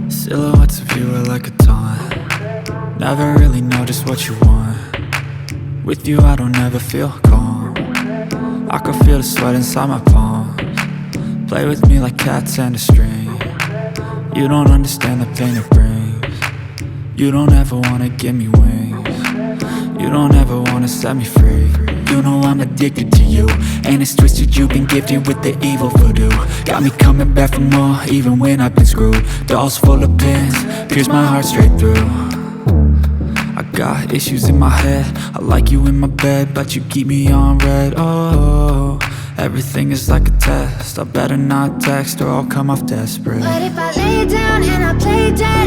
Silhouettes of you are like a taunt. Never really know just what you want. With you I don't ever feel calm. I can feel the sweat inside my palms. Play with me like cats and a string. You don't understand the pain it brings. You don't ever wanna give me wings. You don't ever wanna set me free. You know I'm addicted to you, and it's twisted, you've been gifted with the evil voodoo. Got me coming back for more, even when I've been screwed. Dolls full of pins, pierce my heart straight through. I got issues in my head, I like you in my bed, but you keep me on red. Oh, everything is like a test, I better not text or I'll come off desperate. But if I lay down and I play dead